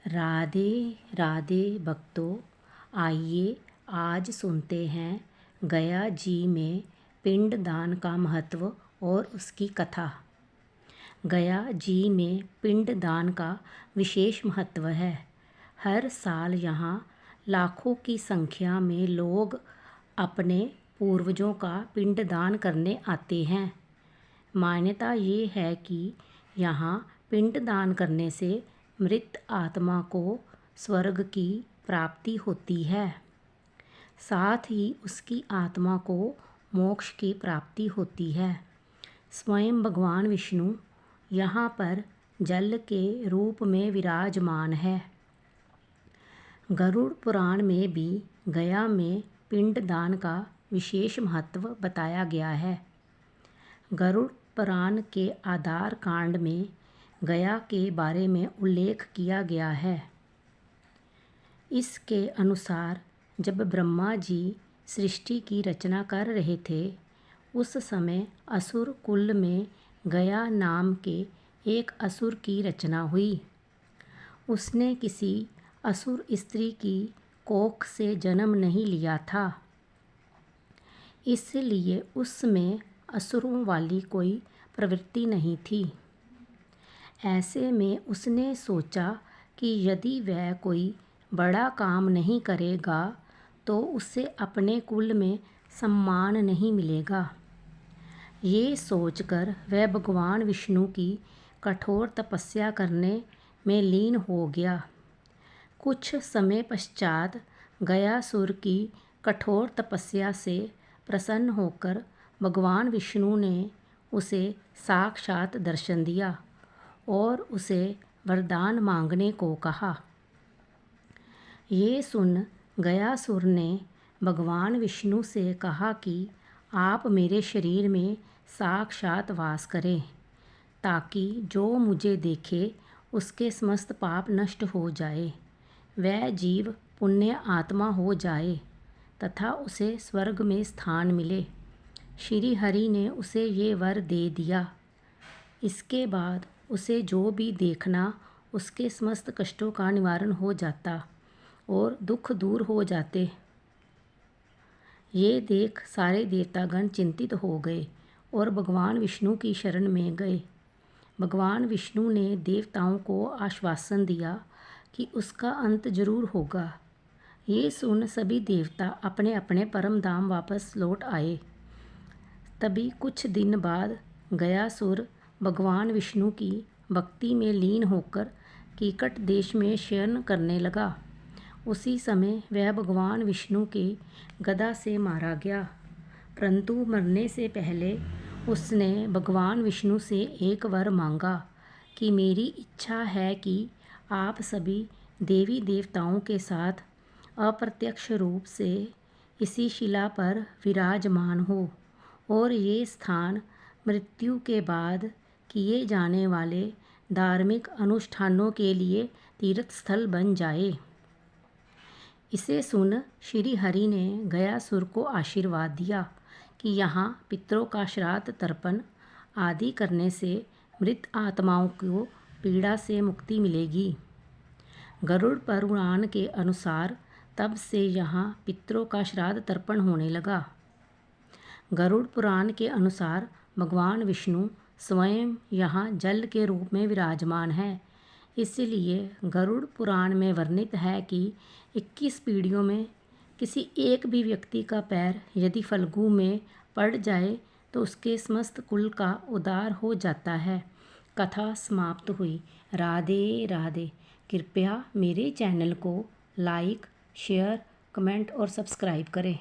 राधे राधे भक्तों, आइए आज सुनते हैं गया जी में पिंडदान का महत्व और उसकी कथा। गया जी में पिंडदान का विशेष महत्व है। हर साल यहाँ लाखों की संख्या में लोग अपने पूर्वजों का पिंडदान करने आते हैं। मान्यता ये है कि यहाँ पिंडदान करने से मृत आत्मा को स्वर्ग की प्राप्ति होती है, साथ ही उसकी आत्मा को मोक्ष की प्राप्ति होती है। स्वयं भगवान विष्णु यहाँ पर जल के रूप में विराजमान है। गरुड़ पुराण में भी गया में पिंडदान का विशेष महत्व बताया गया है। गरुड़ पुराण के आधार कांड में गया के बारे में उल्लेख किया गया है। इसके अनुसार जब ब्रह्मा जी सृष्टि की रचना कर रहे थे, उस समय असुर कुल में गया नाम के एक असुर की रचना हुई। उसने किसी असुर स्त्री की कोख से जन्म नहीं लिया था, इसलिए उसमें असुरों वाली कोई प्रवृत्ति नहीं थी। ऐसे में उसने सोचा कि यदि वह कोई बड़ा काम नहीं करेगा तो उसे अपने कुल में सम्मान नहीं मिलेगा। ये सोचकर वह भगवान विष्णु की कठोर तपस्या करने में लीन हो गया। कुछ समय पश्चात गयासुर की कठोर तपस्या से प्रसन्न होकर भगवान विष्णु ने उसे साक्षात दर्शन दिया और उसे वरदान मांगने को कहा। ये सुन गयासुर ने भगवान विष्णु से कहा कि आप मेरे शरीर में साक्षात वास करें, ताकि जो मुझे देखे उसके समस्त पाप नष्ट हो जाए, वह जीव पुण्य आत्मा हो जाए तथा उसे स्वर्ग में स्थान मिले। श्री हरि ने उसे ये वर दे दिया। इसके बाद उसे जो भी देखना उसके समस्त कष्टों का निवारण हो जाता और दुख दूर हो जाते। ये देख सारे देवतागण चिंतित हो गए और भगवान विष्णु की शरण में गए। भगवान विष्णु ने देवताओं को आश्वासन दिया कि उसका अंत जरूर होगा। ये सुन सभी देवता अपने अपने परम धाम वापस लौट आए। तभी कुछ दिन बाद गयासुर भगवान विष्णु की भक्ति में लीन होकर कीकट देश में शयन करने लगा। उसी समय वह भगवान विष्णु के गदा से मारा गया, परंतु मरने से पहले उसने भगवान विष्णु से एक वर मांगा कि मेरी इच्छा है कि आप सभी देवी देवताओं के साथ अप्रत्यक्ष रूप से इसी शिला पर विराजमान हो और ये स्थान मृत्यु के बाद किए जाने वाले धार्मिक अनुष्ठानों के लिए तीर्थ स्थल बन जाए। इसे सुन श्री हरि ने गयासुर को आशीर्वाद दिया कि यहाँ पितरों का श्राद्ध तर्पण आदि करने से मृत आत्माओं को पीड़ा से मुक्ति मिलेगी। गरुड़ पुराण के अनुसार तब से यहाँ पितरों का श्राद्ध तर्पण होने लगा। गरुड़ पुराण के अनुसार भगवान विष्णु स्वयं यहाँ जल के रूप में विराजमान है। इसलिए गरुड़ पुराण में वर्णित है कि 21 पीढ़ियों में किसी एक भी व्यक्ति का पैर यदि फल्गु में पड़ जाए तो उसके समस्त कुल का उद्धार हो जाता है। कथा समाप्त हुई। राधे राधे। कृपया मेरे चैनल को लाइक, शेयर, कमेंट और सब्सक्राइब करें।